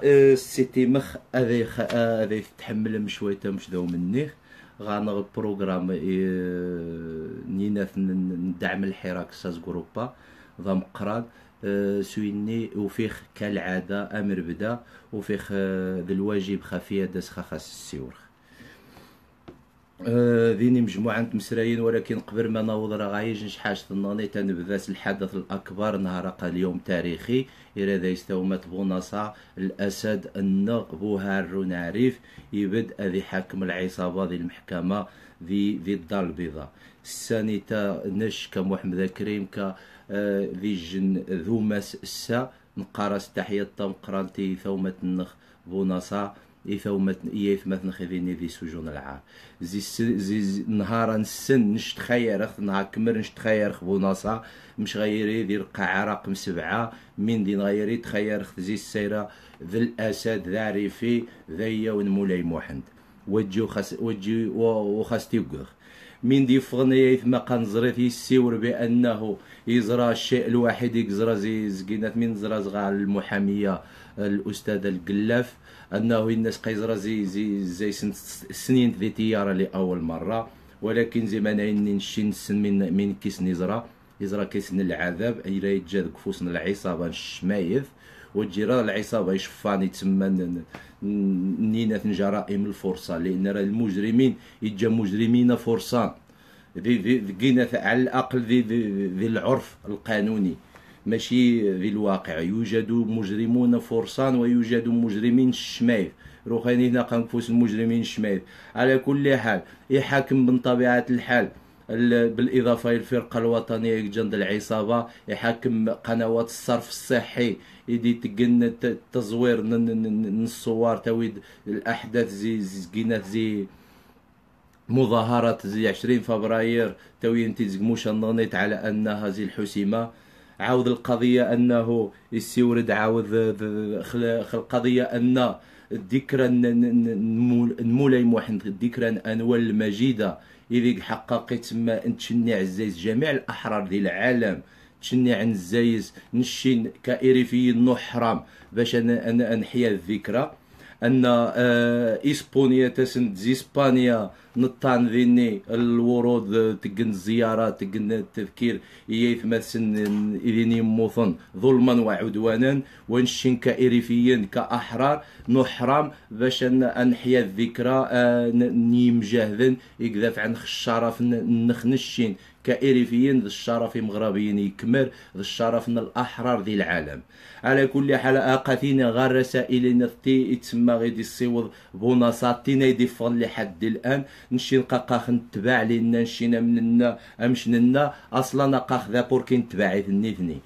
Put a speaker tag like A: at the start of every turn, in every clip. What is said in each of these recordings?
A: سيتي مخ هذا يتحمل مشويته مش ذو منيخ غانغ بروغرام نينات ندعم الحراك ساز جروبا ذا مقران سويني وفيخ كالعادة أمر بدا وفيخ ذا الواجب خفية داس خاص السيورخ ذيني مجموعة مسرايين، ولكن قبل ما نوض راه غايج نشحاش تنغني تنبذات الحدث الأكبر نهار اليوم تاريخي إذا يستومت بونصا الأسد النغ بوهار نعريف يبد أذي حاكم العصابة ذي المحكمة ذي الدار البيضاء السانيتا نش كمحمد كريم ك ذي جن ذو ماس السا نقارس تحية تم قرانتي ثومة النخ بونصا إثومت إيثمت نخذيني ذي سجون العار زي نهارا السن نشتخير نهار كمر نشتخير بوناصا مش غيري ذي القاعة رقم 7 من دي غيري تخير زي السيرة ذي الأسد ذا عريفي ذي ونمولاي موحند وجي وخاس تيوغخ من دي فغنية إثما قنزرت يسيور بأنه يزرى الشيء الواحد يزرى زي زقينات من زرى المحامية الأستاذ القلاف أنه الناس قيزرى زي سنين ذي تيارة لأول مرة، ولكن زي ما نعيني نشين سن من كيس يزرى كيسن العذاب إلا يتجاد كفوسن العصابة الشمايذ وتجرى العصابة يشفاني تسمى نينة جرائم الفرصة، لأن المجرمين يتجا مجرمين فرصان ذي على الأقل ذي العرف القانوني ماشي ذي الواقع. يوجد مجرمون فرصان ويوجد مجرمين شمايذ، روخاني هنا قنفوس المجرمين شمايذ. على كل حال يحاكم من طبيعة الحال بالإضافة إلى الفرقة الوطنية جند العصابة يحاكم قنوات الصرف الصحي يدي تقن التزوير الصور تويد الأحداث زي مظاهرات زي 20 فبراير توي انت زقموش النغنيت على أنها زي الحسيمة. عاود القضية أنه يستورد عاود القضية أن الذكرى نمولاي موحد الذكرى أنوال المجيدة إذا حققت ما تشني عزيز جميع الأحرار ذي العالم تشني عن الزايز نشين كإريفي نحرم باش أنا أنحيا الذكرى أن إسبانيا تسند زي إسبانيا نطان ذيني الورود تقن الزيارات تقن التذكير يثمثن إذيني موثن ظلما وعدوانا ونشين كإريفيين كأحرار نحرم باش أنحيا الذكرى نيم جاهذن يقذف عن الشرف نخنشين كإريفيين ذي الشرف مغربيين يكمر ذي الشرف من الأحرار ذي العالم. على كل حال آقاتينا غير رسائل نثتي يتسمى غيدي الصوض بوناصاتينا يدفن لحد الآن نشين قاقاخ نتباع لنا نشينا مننا أمشننا أصلا قاخ ذا بوركي نتباعي ثني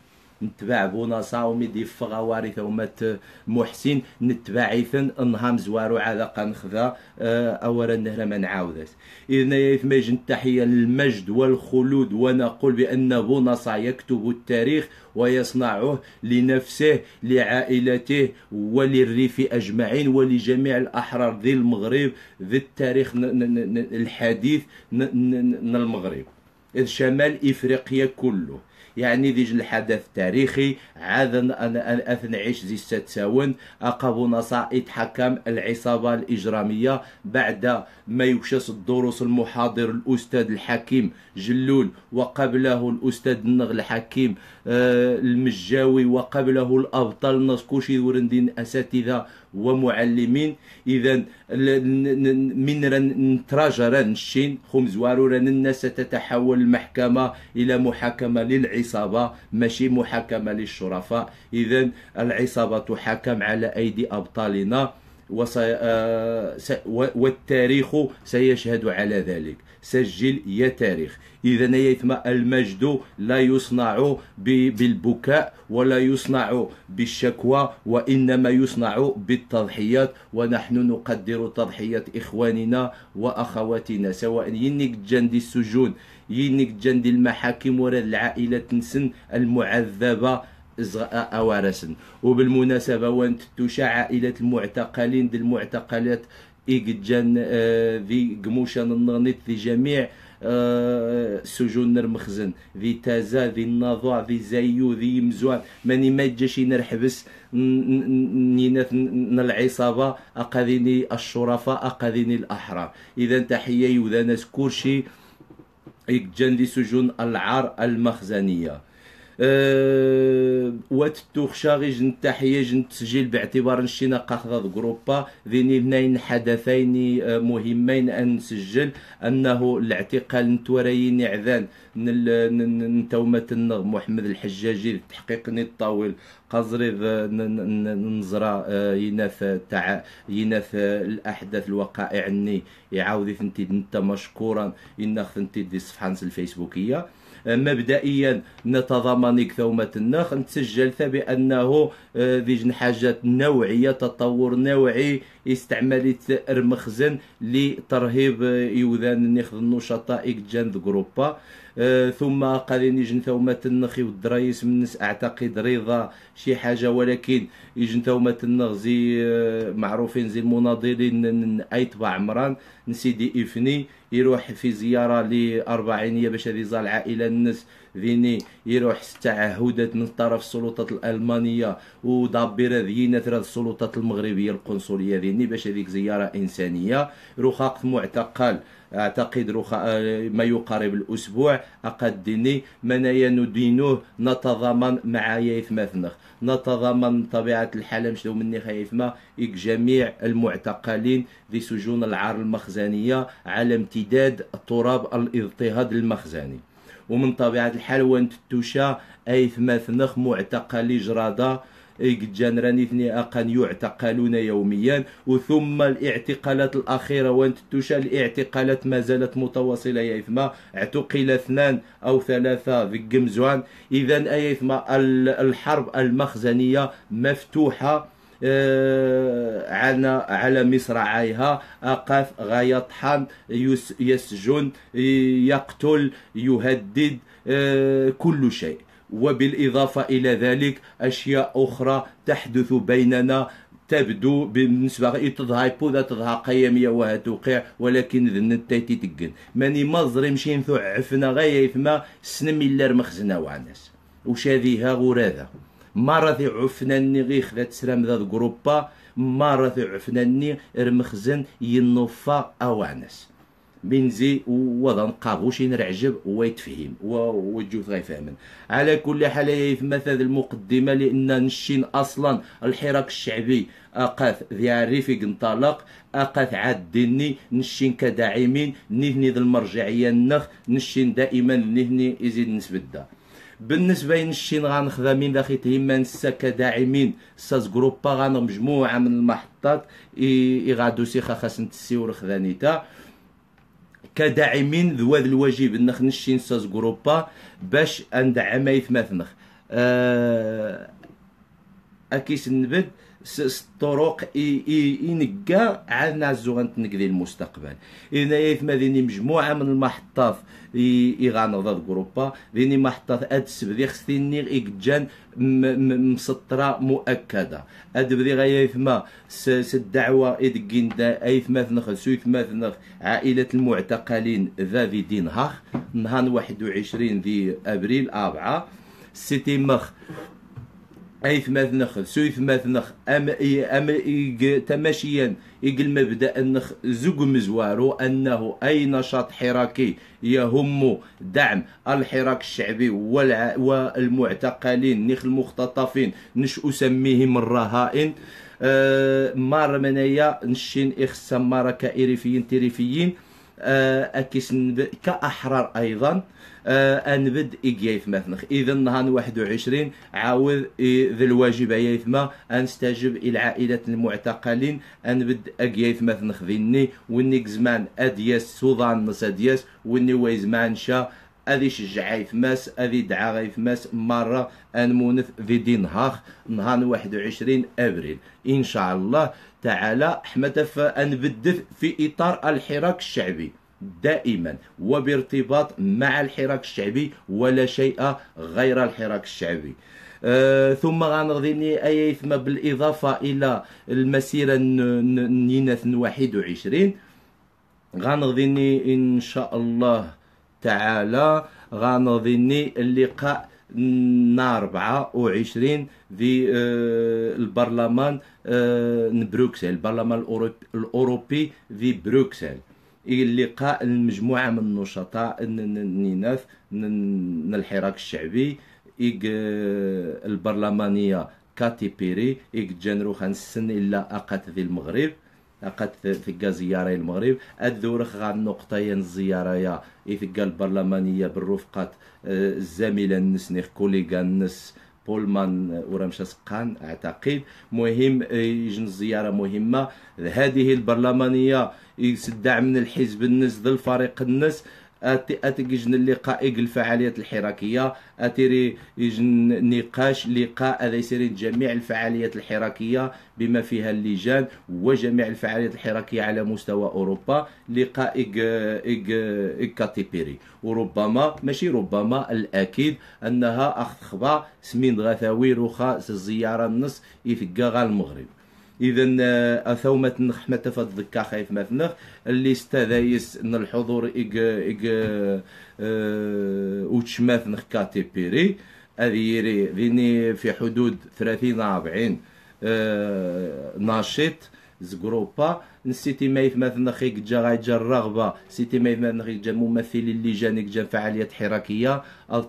A: نتباع بوناصا وميدي فغواري ثومات محسن نتباعيثن انهام زوارو عاد قنخذا اولا نهر ما نعاودس. اذن يثمج التحيه للمجد والخلود ونقول بان بوناصا يكتب التاريخ ويصنعه لنفسه لعائلته وللريف اجمعين ولجميع الاحرار ذي المغرب ذي التاريخ الحديث المغرب إذ شمال افريقيا كله. يعني ذي الحدث التاريخي عاد أنا أثنعيش زي الستساون أقابو نصا يتحكم العصابة الإجرامية بعد ما يكشس الدروس المحاضر الأستاذ الحكيم جلول وقبله الأستاذ النغل الحكيم المجاوي وقبله الأبطال نسكوشي ورندين أساتذة ومعلمين. إذا من نتراجع نشين خمزوارو الناس ستتحول المحكمة إلى محاكمة للعصابة ماشي محاكمة للشرفاء. إذا العصابة تحاكم على أيدي أبطالنا والتاريخ سيشهد على ذلك. سجل يا تاريخ. إذا يثم المجد لا يصنع بالبكاء ولا يصنع بالشكوى وإنما يصنع بالتضحيات، ونحن نقدر تضحية إخواننا وأخواتنا سواء ينك جند السجون ينك جند المحاكم ولا العائلة نسن المعذبة أوارسن. وبالمناسبة وانت تشاع عائلة المعتقلين دي المعتقلات إيجان ذي قموشان النغنيت ذي جميع سجون المخزن ذي تازا ذي الناظوع ذي زايو ذي مزوان ماني ما يجاشي نرحبس نينات العصابة أقاذيني الشرفاء أقاذيني الأحرار. إذا تحية يوذا ناس كلشي يجان ذي سجون العار المخزنية. واتتوخشا غيج نتحيج نتسجيل باعتبار نشينا قاخذ جروبا ذيني اثنين حدثين مهمين ان نسجل انه الاعتقال نتوريين عذان نتومة النغ محمد الحجاجي تحقيق الطاول قزري نزرا يناث الاحداث الوقائع اني يعاود ثنتي انت مشكورا انك ثنتي دي صفحه الفيسبوكيه. مبدئيا نتضامن ثومة النخ نتسجل بأنه ذي حاجات نوعية تطور نوعي استعمالت المخزن لترهيب يوذان ناخذ النشطاء جان جروبا. ثم قال يجن ثومة النخي والدرايس من الناس اعتقد رضا شي حاجه، ولكن يجن ثومة النخ زي معروفين زي المناضلين ايتبع عمران نسيدي افني يروح في زياره لاربعينيه باش هذه زال العائله الناس ذيني يروح تعهدات من طرف السلطات الالمانيه ودابره ذينات السلطات المغربيه القنصليه ذيني باش هذيك زياره انسانيه. رخاق معتقل اعتقد ما يقارب الاسبوع اقدني منايا ندينوه نتضامن مع يثمثنخ نتضامن طبيعه الحال مشدو مني خايفما جميع المعتقلين في سجون العار المخزنيه على امتداد تراب الاضطهاد المخزني. ومن طبيعه الحال وانت توشا ايثمثنخ معتقلي جراده جان راني اثني أقن يعتقلون يوميا. وثم الاعتقالات الأخيرة وانت توشا الاعتقالات ما زالت متواصلة يا إثما اعتقل 2 أو 3 في قمزوان. إذا أي إثما الحرب المخزنية مفتوحة على مصراعيها أقاف يطحن يسجن يقتل يهدد كل شيء. وبالإضافة إلى ذلك أشياء أخرى تحدث بيننا تبدو بالنسبة تظهر بوذا تظهر قيمية وهتوقع، ولكن ذن التايتي تقن ماني مظرم شين عفنا غاية إثما سنمي اللار مخزنا وعناس وشاذيها غراذا مرة عفنا نغي خذات سلام ذا جروبا مرة عفنا ني المخزن ينوفا أوانس بنزي وضن قابوش نرعجب ويتفهم وجوث غيفهمن. على كل حال يثمثل المقدمة لأن نشين أصلا الحراك الشعبي أقاث ذي عريفي انطلق أقاث عدني نشين كداعمين نهني ذي المرجعية النخ نشين دائما نهني يزيد نسبدا. بالنسبة لنشين غنخذا من ذا خيتهم نسا كداعمين ساز جروبا غان مجموعة من المحطات يغادو سيخا خاصن تسيور خذانيتا كداعمين ذو هذا الواجب نخ نشين ساز جروبا باش ندعم يثمثنخ اكيس نبد الطرق ينقا عاد نعزو غنتنقذي المستقبل. إذا يثما ذيني مجموعة من المحطات يغانض جروبا ذيني محطات ادس بذي خصني إجان مسطرة مؤكدة اد بذي غايثما الدعوة إدقين دا أيثماثنخ سويثماثنخ عائلة المعتقلين ذا ذي دينهاخ نهار 21 ذي أبريل 4 سيتي مخ أيثماثنخ سويثماثنخ تماشيا يقل مبدأ النخ زوج مزوارو أنه أي نشاط حراكي يهم دعم الحراك الشعبي والمعتقلين نخ المختطفين نش أسميهم الرهائن مار منايا نشين إخسام مارا كإريفيين تريفيين أكيس كأحرار أيضا أنبد إجيث مثنخ. إذا نهار 21 عاود ذي الواجب يثما أنستجب إلى عائلة المعتقلين أنبد أجيث مثنخ ذيني ونيك زمان أدياس سوضان نص أدياس وني ويزمان شا أذي شجع يثماس أذي دعا يثماس مرة أنمونث ذي دين هاخ نهار 21 أبريل إن شاء الله تعالى حمد أنبدث في إطار الحراك الشعبي دائما وبارتباط مع الحراك الشعبي ولا شيء غير الحراك الشعبي. ثم غنغديني اي ثم بالاضافه الى المسيره نيناث 21 غنغديني ان شاء الله تعالى غنغديني اللقاء نهار 24 في البرلمان بروكسل، البرلمان الأوروبي في بروكسل. اللقاء المجموعة من النشطاء النيناث من الحراك الشعبي البرلمانية كاتي بيري جانرو خنسن إلا أقات ذي المغرب أقات ثقا زيارة المغرب الدورخ غا النقطة الزيارة ثقا البرلمانية بالرفقة الزميلة النس نيخ كوليغا النس بولمان ورمشا سقان اعتقد. مهم يجن الزيارة مهمة. هذه البرلمانية يسدع من الحزب النس ذا الفريق النس اتجن اللقاء الفعاليات الحراكيه اتيري يجن نقاش لقاء هذا يسير جميع الفعاليات الحراكيه بما فيها اللجان وجميع الفعاليات الحراكيه على مستوى اوروبا. لقاء كاتيبيري وربما ماشي ربما الاكيد انها اخذ خبا سمين غثاوي روخا الزياره النص يثقا المغرب. اذا اثومت نخ حتى تفضكا خايف مثنخ اللي استذايس ان الحضور وتشماث نخ كاتي بيري هذه ذيني في حدود 30 40 ناشط زغروبا نسيتي مايث مثلا خيك جا غايجا الرغبه سيتي مايث مثلا خيك جا ممثلي اللجان جا فعاليات حراكيه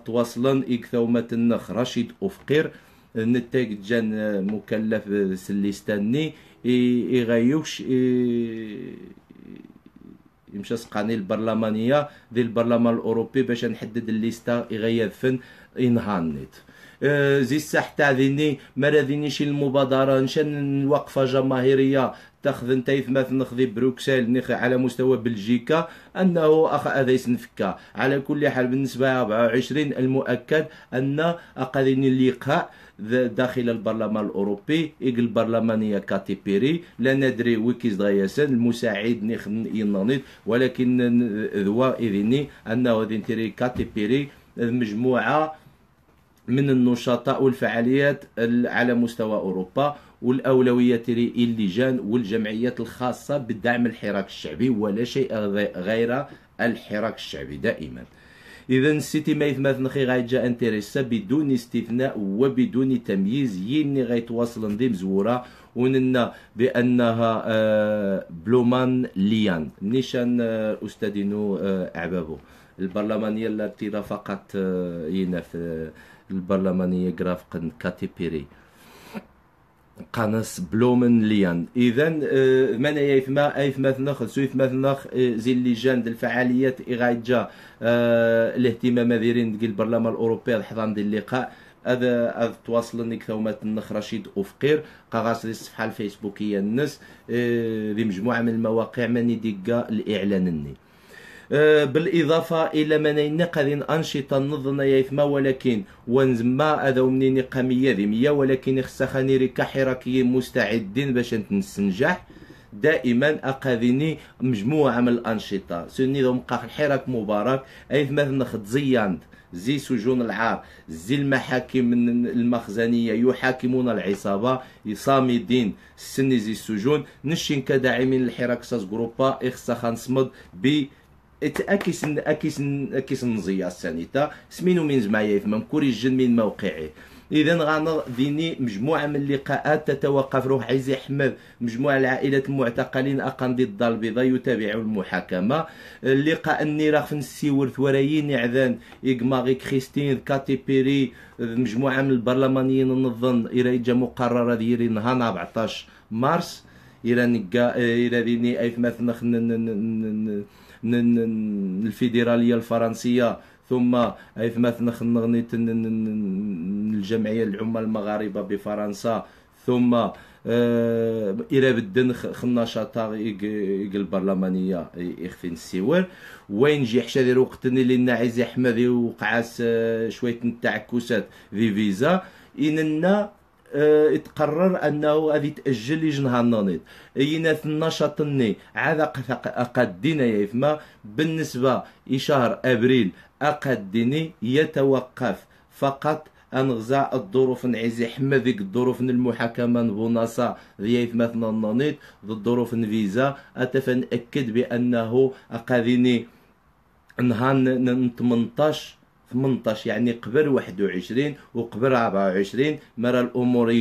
A: تواصلا ثومة النخ رشيد افقر نتاج جان مكلف سليستاني يغيوش يمشى سقاني البرلمانيه ذي البرلمان الاوروبي باش نحدد الليستا يغير فن انهانيت زي الساح تاع ذيني ما راذينيش المبادره نشان وقفه جماهيريه تاخذ انت مثلا نخذي بروكسل على مستوى بلجيكا انه هذا يسنفكا. على كل حال بالنسبه ل 24 المؤكد ان اقادين اللقاء داخل البرلمان الاوروبي البرلمانيه كاتي بيري لا ندري ويكيز غياسن المساعد ينانيت ولكن ذوا اذني انه ذي كاتي بيري مجموعه من النشطاء والفعاليات على مستوى اوروبا والاولويات اللجان والجمعيات الخاصه بالدعم الحراك الشعبي ولا شيء غير الحراك الشعبي دائما. اذا السيتي مايث مثلا خي غايجا انتريسا بدون استثناء وبدون تمييز يني غيتواصل ذي مزوره وننا بانها بلومان ليان نيشان استاذينو اعبابو البرلمانيه التي رافقت ينا في البرلمانيه غرافق كاتي بيري قناص بلومن ليان. اذا من يثما ناخذ سويث ناخ زي اللجان ديال الفعاليات غايجا الاهتمام ديالين ديال البرلمان الاوروبي الحضان ديال اللقاء هذا تواصلني كثومه النخ رشيد افقير قاغاس الصفحه الفيسبوكيه الناس ذي مجموعه من المواقع ماني ديكا الاعلان بالاضافه الى من قادين انشطه نظن يثما ولكن ونزما هذا منين قاميه ذميه ولكن خصخاني ريكا حراكيين مستعدين باش نستنجح دائما اقاذيني مجموعه من الانشطه سني ذو مقاخ الحراك مبارك اي مثلا زياند زي سجون العار زي المحاكم المخزنيه يحاكمون العصابه صامدين السني زي السجون نشين كداعمين الحراك ساس جروبا اخصا نصمد ب اكيس نزيا السانيتا سمينو من زمايا ثم كوريجن من موقعه. اذا غانا ذيني مجموعه من اللقاءات تتوقف روح عزي احمد مجموعه العائلات المعتقلين اقاندي الدار البيضاء يتابعوا المحاكمه. اللقاء النيراخ في السيور ثورايين اعذان اغماغي كريستين كاتي بيري مجموعه من البرلمانيين نظن الى مقرره ديالي نهار 14 مارس الى ذيني اي مثلا الفيدراليه الفرنسيه ثم ايث مثلا نغنيت الجمعيه العمال المغاربه بفرنسا ثم الى بدن النشاطات البرلمانيه يخفين السوار وين جي حشا ديال وقت اللي ناعز احمد وقعاس شويه التعكسات في فيزا اننا اتقرر انه غادي تاجل يجنها النانيط اينات النشاط الني عاد اقدينا يفما بالنسبه لشهر ابريل اقديني يتوقف فقط أنغزا الظروف نعزي حما ذيك الظروف المحاكمة نبوناسا ذيايث مثلا نانيت ذو الظروف فيزا أتفنأكد بأنه أقاذيني نهار 18 يعني قبل 21 وقبل 24 مرة الأمور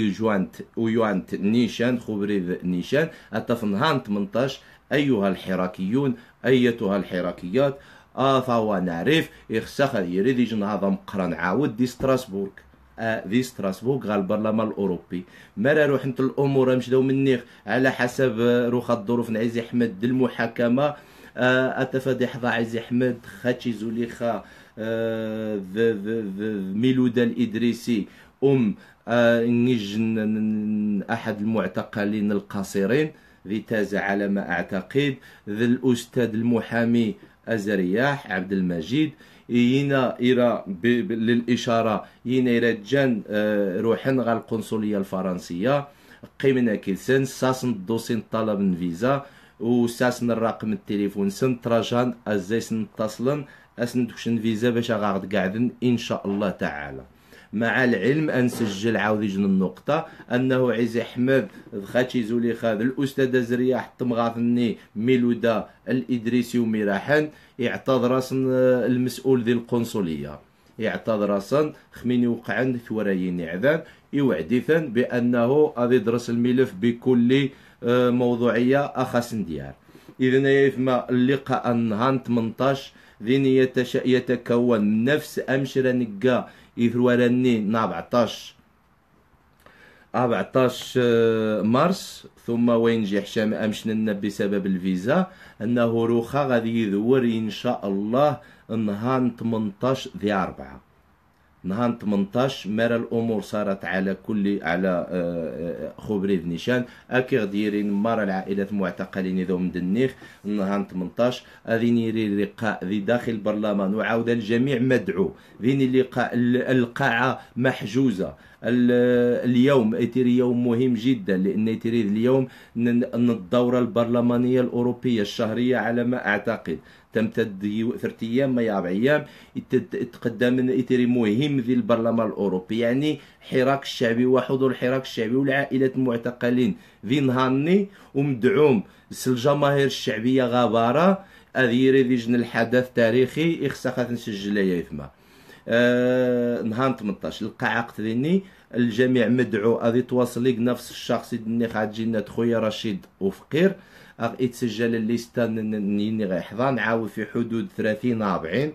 A: يوانت نيشان خبريذ نيشان أتف نهار 18. أيها الحراكيون أيتها الحراكيات ثوا نعرف إخساخ يريد يجي نهضة مقرن عاود دي ستراسبورغ دي ستراسبورغ غا البرلمان الأوروبي مرة روح انت الأمور مشداو منيخ على حسب روخ الظروف نعيزي أحمد المحاكمة أتفادي حظا عزي أحمد خاتشي زوليخا ميلودا الإدريسي نجن أحد المعتقلين القصيرين ذي تازع على ما أعتقد ذي الأستاذ المحامي أزرياح عبد المجيد ينا إرى للإشارة ينا إرى جان روحن غا القنصلية الفرنسية قيمنا كيسن ساسن دوسين طلب فيزا وساسن الرقم التليفون سن تراجان ازاي سنتصلن اسندوكشن فيزا باش غاغد قاعدن ان شاء الله تعالى. مع العلم انسجل عاود يجن النقطة انه عزي احمد خاتشي زولي خاذ الاستاذ زرياح تمغاثني ميلودا الادريسي وميراحن يعتذر المسؤول ذي القنصلية يعتذر راسن خميني وقعن ثورايين عذان يوعديثا بانه غادي يدرس الملف بكل موضوعية أخاس ديار. إذن يفما اللقاء النهار 18 ذين يتكون من نفس أمشرة نقا إثوارني 14 مارس ثم وينجي حشام أمشننا بسبب الفيزا أنه روخا غادي يذور إن شاء الله النهار 18 ذي 4 نهار 18 مر الامور صارت على خبري نيشان اكي غديرين مر العائلات المعتقلين ذو مدنيخ نهار 18 اذين يري لقاء ذي داخل البرلمان وعاود الجميع مدعو ذين اللقاء القاعه محجوزه اليوم ايتيري يوم مهم جدا لان ايتيري اليوم الدوره البرلمانيه الاوروبيه الشهريه على ما اعتقد تمتد 3 ايام ما 4 ايام يتقدم ايتيري مهم ذي البرلمان الاوروبي يعني حراك الشعبي وحضور الحراك الشعبي والعائلات المعتقلين ذي نهارني ومدعوم الجماهير الشعبيه غاباره اذيري ذي جن الحدث تاريخي يخصها نسجل يثما نهار 18 القاعة قتليني الجميع مدعو غادي تواصل لك نفس الشخص اللي غاتجينا خويا رشيد وفقير يتسجل الليستا ني غيحضر نعاود في حدود 30 40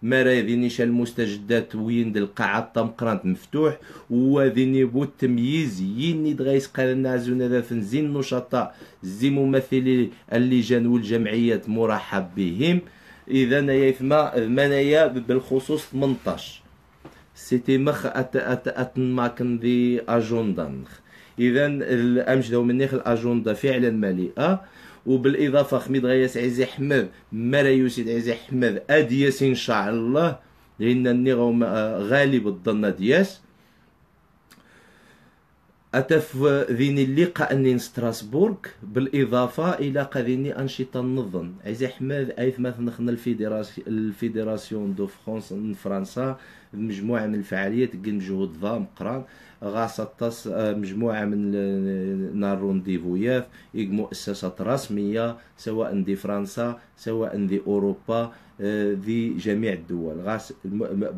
A: مراذي نيشا المستجدات وين القاعة طمقرانت مفتوح وذيني بو التمييز يني دغيس قالنا زونا ذا فنزين نشطاء زي ممثلي اللجان والجمعيات مرحب بهم. اذا يثما منايا بالخصوص 18 سيتي مخ اتنماكن ذي اجوندا اذا الامش داو منيخ الاجوندا فعلا مليئه وبالاضافه خميد غياس عزي احمد مرا يوسيد عزي احمد ادياس ان شاء الله لان النغم غالب الظن دياس أتف ذيني اللقاء أني ستراسبورغ بالإضافة إلى قذيني أنشطة النظم عزي أحمد أيث مثلا خنا الفيدراسيون دو فرنسا مجموعة من الفعاليات كن جهود ضام قران غاصة مجموعة من نار رونديفويات مؤسسات رسمية سواء دي فرنسا سواء دي أوروبا ذي جميع الدول غاس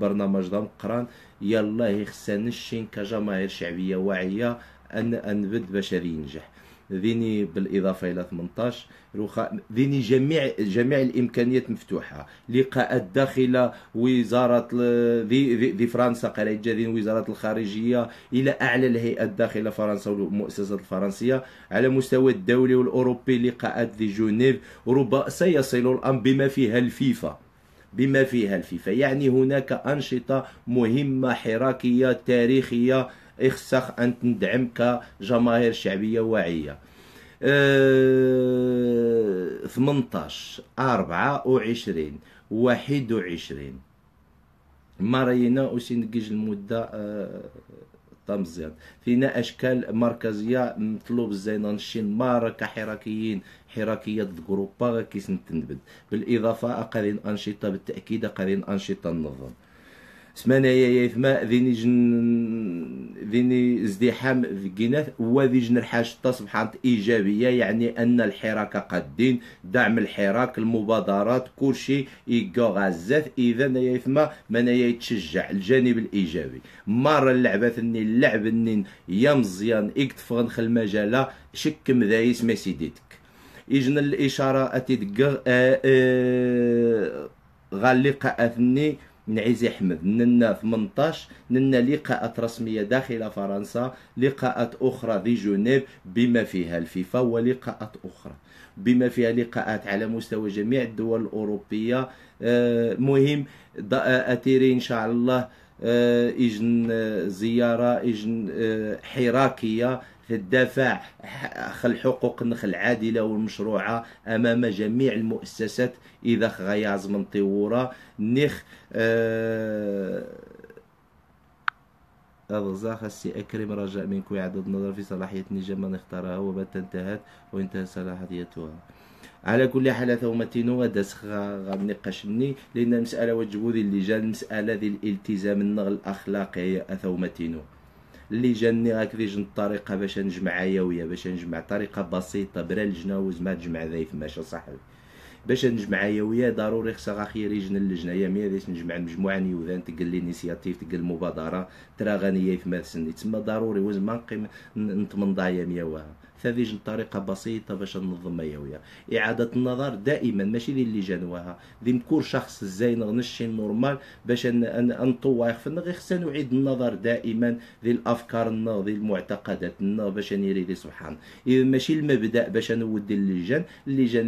A: برنامج ضم قران يلا يخصنا الشين كجماهير شعبيه واعيه ان نبد باش هذا ينجح ذيني بالاضافه الى 18 روخا ذيني جميع الامكانيات مفتوحه لقاءات داخل وزاره ذي فرنسا قال جاذين وزاره الخارجيه الى اعلى الهيئات داخل فرنسا والمؤسسات الفرنسيه على مستوى الدولي والاوروبي لقاءات ذي جنيف ربما سيصل الامر بما فيها الفيفا يعني هناك أنشطة مهمة حراكية تاريخية اخسخ أن تندعم كجماهير شعبية واعية. 18 24 21 مرينا أسينجيج المدة طمزيان فينا أشكال مركزية مطلوب الزينان الشين ماركة حراكيات جروبا كيس نتنبد بالإضافة قادين أنشطة بالتأكيد قادين أنشطة النظام سمانة يا ثما ذيني ازدحام في جينات وذي جن حاجة تصبحت إيجابية، يعني أن الحراك قادين، دعم الحراك، المبادرات، كل شيء يقا غزات. إذا يا ثما من يتشجع الجانب الإيجابي. مرة اللعب النين يا مزيان إكتفغن خل المجالة شك مذايس ما سيديتك إجن الإشارة أتدقى غالقاء نعيزي أحمد ننا 18 ننا لقاءات رسمية داخل فرنسا، لقاءات أخرى في جنيف بما فيها الفيفا، ولقاءات أخرى بما فيها لقاءات على مستوى جميع الدول الأوروبية. مهم أتيري إن شاء الله إجن زيارة إجن حراكية في الدفاع خل حقوق النخل العادلة والمشروعة أمام جميع المؤسسات إذا غياز من طورة نخ هذا خاصي أكرم رجاء منكم إعادة النظر في صلاحية النجم من اختارها ومتى انتهت وانتهى صلاحيتها. على كل حال ثومتينو داس غنقاشني لأن المسألة وجبوا ذي اللجان المسألة ذي الالتزام النغ الأخلاقي ثومتينو اللي جاني هكذا جن الطريقة باش نجمع يويا باش نجمع طريقة بسيطة برا الجناوز ما تجمع ذايف ماشي صاحبي باش نجمع يويا ضروري خصها خير يجن اللجنة يا ميا باش نجمع المجموعة نيوذان تقل الانيسياتيف تقل المبادرة ترى غنية في مارسني تسمى ضروري وز ما نقيم نتمن ضايا ميا وها هذه طريقة بسيطة باش ننظم يويا. إعادة النظر دائما ماشي ذي اللي جانوها ذي كل شخص زين غنشي نورمال باش نطوى يخفن غير خصنا نعيد النظر دائما ذي الأفكار ذي المعتقدات باش نريد سبحان إذا ماشي المبدأ باش نودي اللجان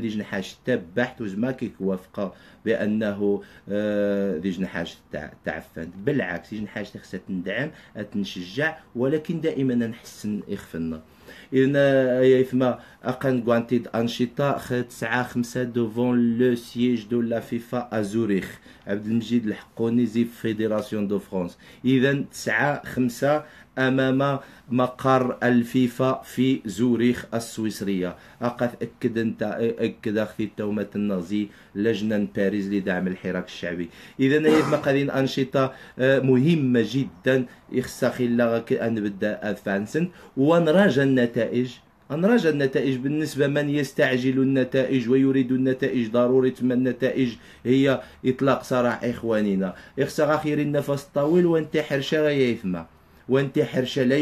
A: ذي جنحاج تبحث وزما كيوافق بأنه ذي جنحاج تعفن بالعكس جنحاج خصها تندعم تنشجع ولكن دائما نحسن يخفنا. إذا يثما أقن قوانتيد أنشطة 9/5 دوفون لو سييج دو لا فيفا أزوريخ عبد المجيد الحقوني زي فيدراسيون دو فرانس. إذا 9/5 أمام مقر الفيفا في زوريخ السويسرية. أقد أكد أنت أكد أخذي التومة النازي لجنة باريس لدعم الحراك الشعبي. إذا يثما قادين أنشطة مهمة جدا يخصخي لغا أن بدأ أدفانسن ونراجع النتائج بالنسبة من يستعجل النتائج ويريد النتائج ضروري تما النتائج هي إطلاق سراح إخواننا يخصها خير النفس الطويل وانتحر شغايا يثما وانتحر لا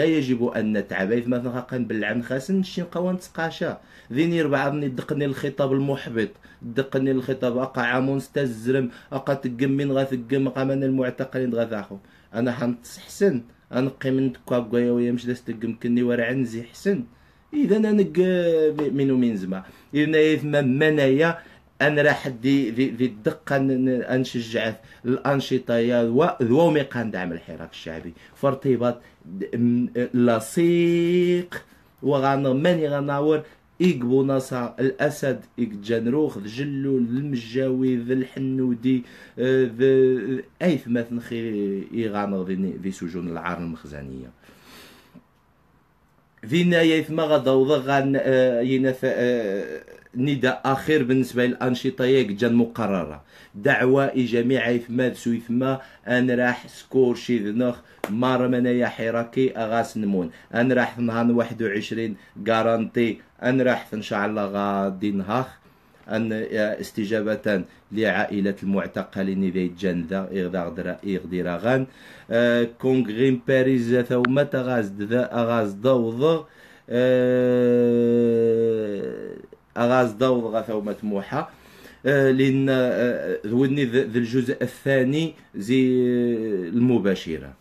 A: يجب أن نتعب إذا مثلا قن بالعن خاسن نشي نقوى نتسقاشا ذيني بعضني دقني الخطاب المحبط دقني الخطاب أقع عامون ستزرم أقا تقم من غاثقم أقا من المعتقلين غاثاخو أنا حنتحسن أنقي من تكواقويا ويمش داس تقم كني ورا نزي حسن إذا أنا منو من زما إذا يثما منايا أنا راح ذي الدقة نشجع الأنشطة ذو ميقان دعم الحراك الشعبي في ارتباط لصيق ماني غناور إيقبو نصا الأسد إيقجانروخ جلو المجاوي ذي الحنودي أي ثماث نخي إيغانغ ذي سجون العار المخزنية فينا يثما غدا وضغان ينث نداء أخير بالنسبة للأنشطة يجان مقررة دعوة جميع يثما سويثما أن راح سكور شيذنخ مار منايا حراكي أغاس نمون أن راح نهار 21 غارانتي أن راح إن شاء الله غادي نهاخ أن استجابة لعائلة المعتقلين ذي جندا إغدي راغان كونغريم باريس ثوما أغاز دوض أغاز دوض غثومة موحة لأن ذوني ذي الجزء الثاني زي المباشرة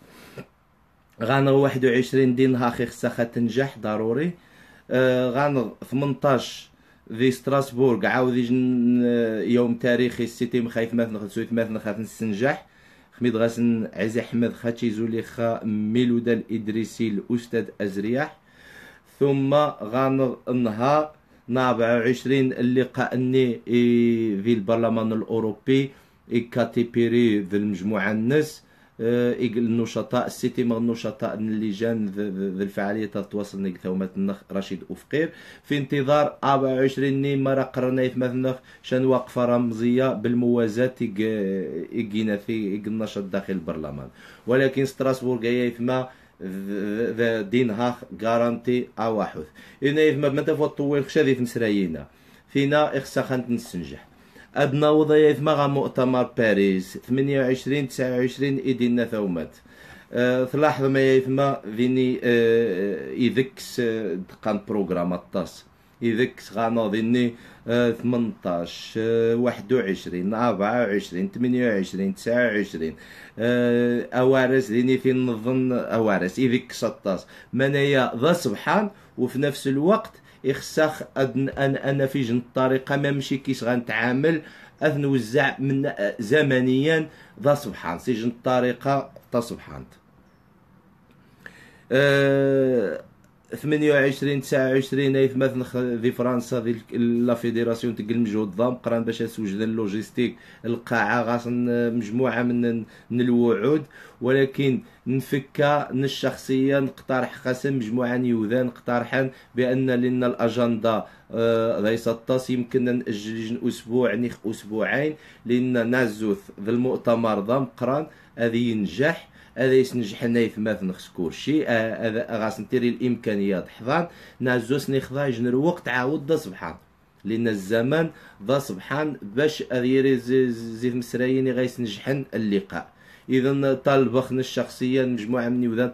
A: غانا 21 دين هاخي خصها تنجح ضروري غانا 18 ذي ستراسبورغ عاود يوم تاريخي السيتي مخايف مثلا خاف نستنجح خميد غاسن عزي أحمد خاتشي زوليخا ميلودا الإدريسي الأستاذ أزرياح ثم غانا النهار 24 اللقاء الني في البرلمان الأوروبي كاتيبيري ذي المجموعة الناس النشطاء الستيمغ النشطاء اللجان ذي الفعالية تواصلني ثومات النخ رشيد أفقير في انتظار 24 نيمة راه قرنيت مثلا شان واقفة رمزية بالموازاة إيجينا في النشاط داخل البرلمان، ولكن ستراسبورغ يثما دين هاخ غارانتي أواحث إنا يثما بمتى فوت طويل خشادي في مسراينا فينا إخسا خانت نسنجح أدنى وضعية مغا مؤتمر باريس 28 29 إدينا ثومات تلاحظ ما يثما فيني يذكس دقان بروغرام الطاس يذكس غانوضيني 18 21 24 28 29 أوارس ديني في نظن أوارس يذكس الطاس منايا ذا سبحان وفي نفس الوقت يخسخ أنا في جن الطريقة ما مشي كيش غنتعامل نوزع من زمنيا ذا سبحان سجن الطريقة تا سبحان 28 29 ايث مثلا في فرنسا لا فيدراسيون تقل مجهود ضام قران باش توجد اللوجيستيك القاعه غاصن مجموعه من الوعود، ولكن نفكا الشخصيه نقترح قسم مجموعه نيوذان نقترحا بان لنا الاجنده ليس الطاس يمكن ناجل اسبوع نيخ اسبوعين لان نازوث ذا المؤتمر ضام قران هذا ينجح هذا يسنجح لنا يثمات خسكور شي هذا غاس نتيري الامكانيات حضان نازوس نخضا يجنر وقت عاود ذا سبحان لان الزمان ذا سبحان باش هذا زيد مسرايين غيسنجحن اللقاء. اذا طالبخنا الشخصيه مجموعه من يوذان